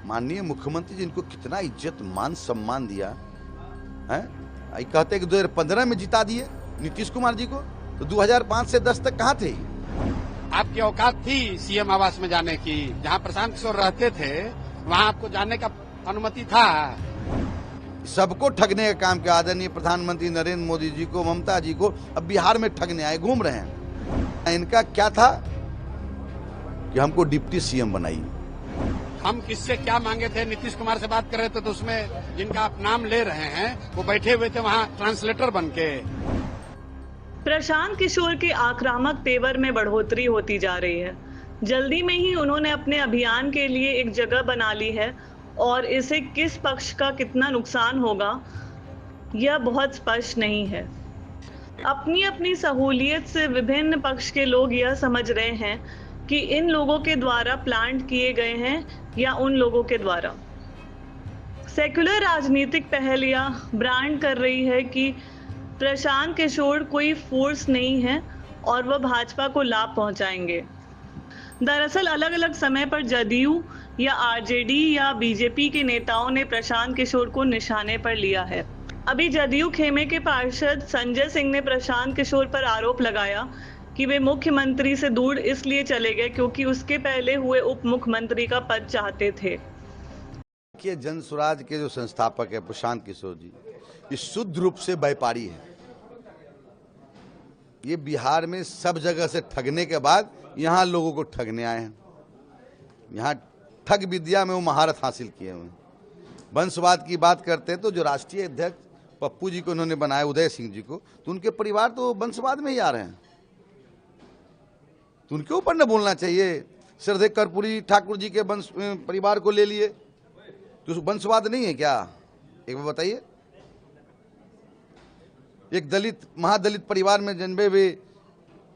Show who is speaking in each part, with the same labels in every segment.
Speaker 1: माननीय मुख्यमंत्री जी इनको कितना इज्जत मान सम्मान दिया है। कहते हैं कि 2015 में जिता दिए नीतीश कुमार जी को, तो 2005 से 10 तक कहाँ थे?
Speaker 2: आपकी औकात थी सीएम आवास में जाने की? जहाँ प्रशांत किशोर रहते थे वहाँ आपको जाने का अनुमति था?
Speaker 1: सबको ठगने का काम किया आदरणीय प्रधानमंत्री नरेंद्र मोदी जी को, ममता जी को, अब बिहार में ठगने आए, घूम रहे हैं। इनका क्या था कि हमको डिप्टी सीएम बनाइए।
Speaker 2: हम किससे क्या मांगे थे? नीतीश कुमार से बात कर रहे थे तो उसमें जिनका आप नाम ले रहे हैं वो बैठे हुए थे वहाँ ट्रांसलेटर बन के।
Speaker 3: प्रशांत किशोर के आक्रामक तेवर में बढ़ोतरी होती जा रही है। जल्दी में ही उन्होंने अपने अभियान के लिए एक जगह बना ली है और इसे किस पक्ष का कितना नुकसान होगा यह बहुत स्पष्ट नहीं है। अपनी अपनी सहूलियत से विभिन्न पक्ष के लोग यह समझ रहे हैं कि इन लोगों के द्वारा प्लांट किए गए हैं या उन लोगों के द्वारा। सेक्युलर राजनीतिक पहलियां ब्रांड कर रही है कि प्रशांत किशोर कोई फोर्स नहीं है और वह भाजपा को लाभ पहुंचाएंगे। दरअसल अलग अलग समय पर जदयू या आरजेडी या बीजेपी के नेताओं ने प्रशांत किशोर को निशाने पर लिया है। अभी जदयू खेमे के पार्षद संजय सिंह ने प्रशांत किशोर पर आरोप लगाया कि वे मुख्यमंत्री से दूर इसलिए चले गए क्योंकि उसके पहले हुए उप मुख्यमंत्री का पद चाहते थे।
Speaker 1: जन स्वराज के जो संस्थापक है प्रशांत किशोर जी, ये शुद्ध रूप से व्यापारी है। ये बिहार में सब जगह से ठगने के बाद यहाँ लोगों को ठगने आए हैं। यहाँ ठग विद्या में वो महारत हासिल किए हुए हैं। वंशवाद की बात करते हैं तो जो राष्ट्रीय अध्यक्ष पप्पू जी को उन्होंने बनाया, उदय सिंह जी को, तो उनके परिवार तो वंशवाद में ही आ रहे हैं। तो उनके ऊपर न बोलना चाहिए। श्रद्धेय कर्पूरी ठाकुर जी के वंश परिवार को ले लिए तो वंशवाद नहीं है क्या? एक बार बताइए। एक दलित महादलित परिवार में जन्मे हुए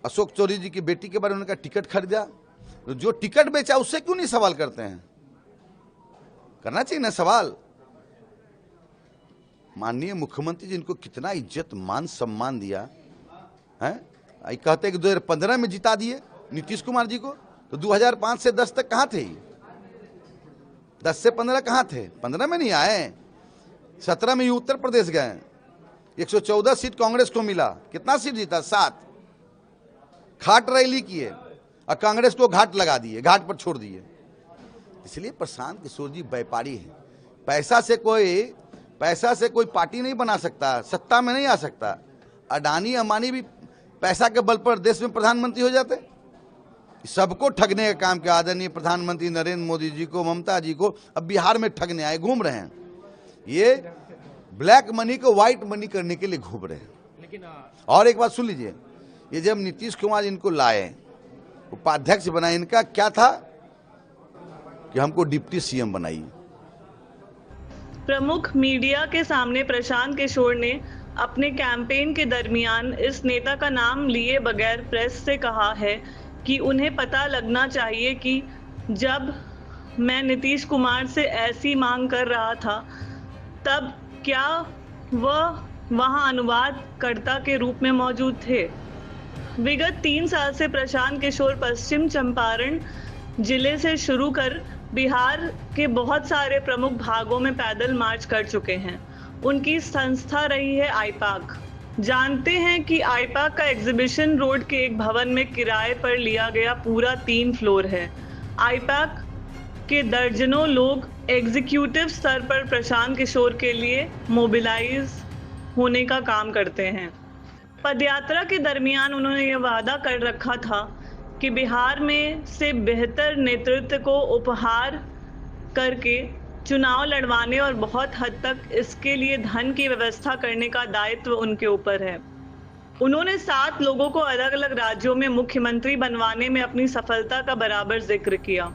Speaker 1: अशोक चौधरी जी की बेटी के बारे में उनका टिकट खरीदा, तो जो टिकट बेचा उससे क्यों नहीं सवाल करते हैं? करना चाहिए ना सवाल। माननीय मुख्यमंत्री जी इनको कितना इज्जत मान सम्मान दिया है। कहते हैं कि 2015 में जिता दिए नीतीश कुमार जी को, तो 2005 से 10 तक कहाँ थे? 10 से 15 कहाँ थे? 15 में नहीं आए। 17 में ये उत्तर प्रदेश गए, 114 सीट कांग्रेस को मिला। कितना सीट जीता? 7। घाट रैली किए और कांग्रेस को घाट लगा दिए, घाट पर छोड़ दिए। इसलिए प्रशांत किशोर जी व्यापारी है। पैसा से कोई पार्टी नहीं बना सकता, सत्ता में नहीं आ सकता। अडानी अंबानी भी पैसा के बल पर देश में प्रधानमंत्री हो जाते। सबको ठगने का काम किया आदरणीय प्रधानमंत्री नरेंद्र मोदी जी को, ममता जी को, अब बिहार में ठगने आए, घूम रहे हैं। ये ब्लैक मनी को व्हाइट मनी करने के लिए घूम रहे हैं। लेकिन और एक बात सुन लीजिए, ये जब नीतीश कुमार इनको लाए, उपाध्यक्ष बनाए, इनका क्या था कि हमको डिप्टी सीएम बनाइए।
Speaker 3: प्रमुख मीडिया के सामने प्रशांत किशोर ने अपने कैंपेन के दरमियान इस नेता का नाम लिए बगैर प्रेस से कहा है कि उन्हें पता लगना चाहिए कि जब मैं नीतीश कुमार से ऐसी मांग कर रहा था तब क्या वह वहां अनुवादकर्ता के रूप में मौजूद थे। विगत 3 साल से प्रशांत किशोर पश्चिम चंपारण जिले से शुरू कर बिहार के बहुत सारे प्रमुख भागों में पैदल मार्च कर चुके हैं। उनकी संस्था रही है आईपाक। जानते हैं कि आईपाक का एग्जीबिशन रोड के एक भवन में किराए पर लिया गया पूरा 3 फ्लोर है। आईपाक के दर्जनों लोग एग्जीक्यूटिव स्तर पर प्रशांत किशोर के लिए मोबिलाइज होने का काम करते हैं। पदयात्रा के दरमियान उन्होंने यह वादा कर रखा था कि बिहार में से बेहतर नेतृत्व को उपहार करके चुनाव लड़वाने और बहुत हद तक इसके लिए धन की व्यवस्था करने का दायित्व उनके ऊपर है। उन्होंने 7 लोगों को अलग अलग राज्यों में मुख्यमंत्री बनवाने में अपनी सफलता का बराबर जिक्र किया।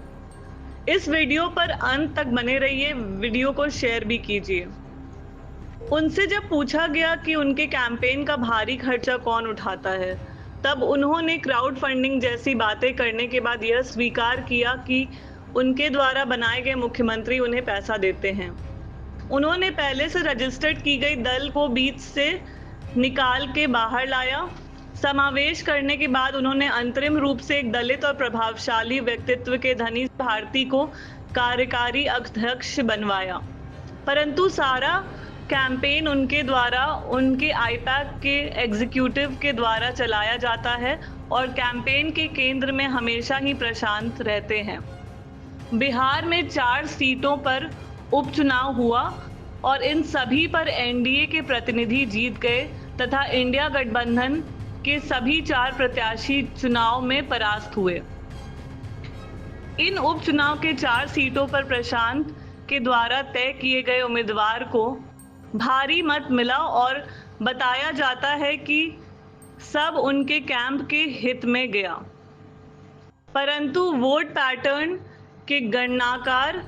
Speaker 3: इस वीडियो पर अंत तक बने रहिए, वीडियो को शेयर भी कीजिए। उनसे जब पूछा गया कि उनके कैंपेन का भारी खर्चा कौन उठाता है, तब उन्होंने क्राउड फंडिंग जैसी बातें करने के बाद यह स्वीकार किया कि उनके द्वारा बनाए गए मुख्यमंत्री उन्हें पैसा देते हैं। उन्होंने पहले से रजिस्टर्ड की गई दल को बीच से निकाल के बाहर लाया। समावेश करने के बाद उन्होंने अंतरिम रूप से एक दलित और प्रभावशाली व्यक्तित्व के धनी भारती को कार्यकारी अध्यक्ष बनवाया, परंतु सारा कैंपेन उनके द्वारा, उनके आईपैक के एग्जीक्यूटिव के द्वारा चलाया जाता है और कैंपेन के केंद्र में हमेशा ही प्रशांत रहते हैं। बिहार में 4 सीटों पर उपचुनाव हुआ और इन सभी पर एनडीए के प्रतिनिधि जीत गए तथा इंडिया गठबंधन के सभी 4 प्रत्याशी चुनाव में परास्त हुए। इन उपचुनाव के 4 सीटों पर प्रशांत के द्वारा तय किए गए उम्मीदवार को भारी मत मिला और बताया जाता है कि सब उनके कैंप के हित में गया, परंतु वोट पैटर्न के गणनाकार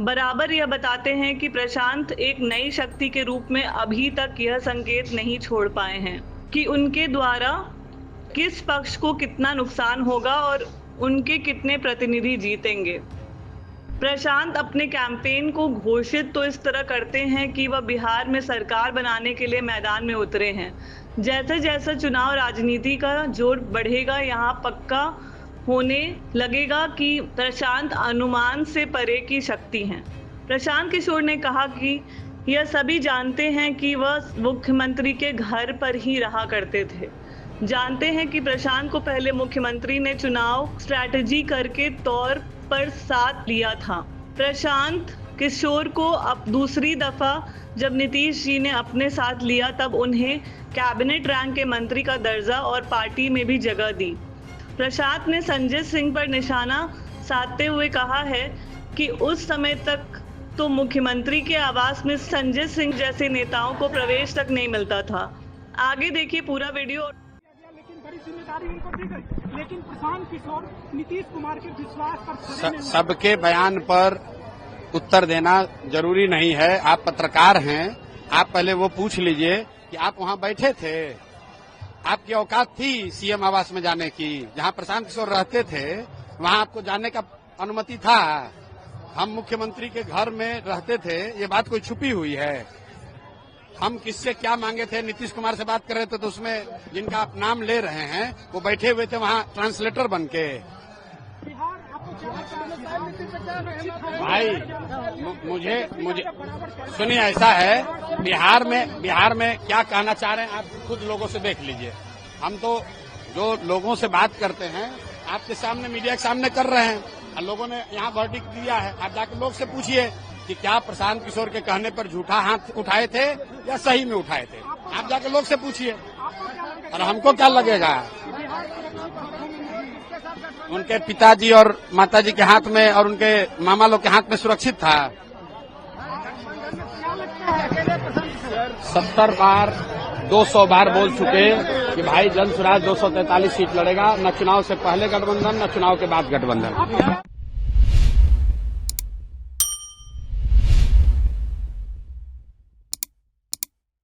Speaker 3: बराबर यह बताते हैं कि प्रशांत एक नई शक्ति के रूप में अभी तक यह संकेत नहीं छोड़ पाए हैं कि उनके द्वारा किस पक्ष को कितना नुकसान होगा और उनके कितने प्रतिनिधि जीतेंगे। प्रशांत अपने कैंपेन को घोषित तो इस तरह करते हैं कि वह बिहार में सरकार बनाने के लिए मैदान में उतरे हैं। जैसे जैसे चुनाव राजनीति का जोर बढ़ेगा, यहाँ पक्का होने लगेगा कि प्रशांत अनुमान से परे की शक्ति हैं। प्रशांत किशोर ने कहा कि यह सभी जानते हैं कि वह मुख्यमंत्री के घर पर ही रहा करते थे। जानते हैं कि प्रशांत को पहले मुख्यमंत्री ने चुनाव स्ट्रैटेजी करके तौर पर साथ लिया था। प्रशांत किशोर को अब दूसरी दफा जब नीतीश जी ने अपने साथ लिया तब उन्हें कैबिनेट रैंक के मंत्री का दर्जा और पार्टी में भी जगह दी। प्रशांत ने संजय सिंह पर निशाना साधते हुए कहा है कि उस समय तक तो मुख्यमंत्री के आवास में संजय सिंह जैसे नेताओं को प्रवेश तक नहीं मिलता था। आगे देखिए पूरा वीडियो।
Speaker 4: लेकिन बड़ी जिम्मेदारी उनको दी गई, लेकिन प्रशांत किशोर नीतीश कुमार के विश्वास पर
Speaker 2: सबके बयान पर उत्तर देना जरूरी नहीं है। आप पत्रकार हैं, आप पहले वो पूछ लीजिए कि आप वहां बैठे थे, आपकी औकात थी सीएम आवास में जाने की, जहां प्रशांत किशोर रहते थे वहां आपको जाने का अनुमति था। हम मुख्यमंत्री के घर में रहते थे, ये बात कोई छुपी हुई है। हम किससे क्या मांगे थे, नीतीश कुमार से बात कर रहे थे तो उसमें जिनका आप नाम ले रहे हैं वो बैठे हुए थे वहां ट्रांसलेटर बन के। भाई मुझे सुनिए, ऐसा है बिहार में क्या कहना चाह रहे हैं आप खुद लोगों से देख लीजिए। हम तो जो लोगों से बात करते हैं आपके सामने, मीडिया के सामने कर रहे हैं, और लोगों ने यहाँ वर्डिक्ट दिया है। आप जाकर लोग से पूछिए कि क्या प्रशांत किशोर के कहने पर झूठा हाथ उठाए थे या सही में उठाए थे। आप जाकर लोग से पूछिए, और हमको क्या लगेगा। उनके पिताजी और माताजी के हाथ में और उनके मामा लोग के हाथ में सुरक्षित था। 70 बार 200 बार बोल चुके कि भाई जन स्वराज 243 सीट लड़ेगा, न चुनाव से पहले गठबंधन न चुनाव के बाद गठबंधन।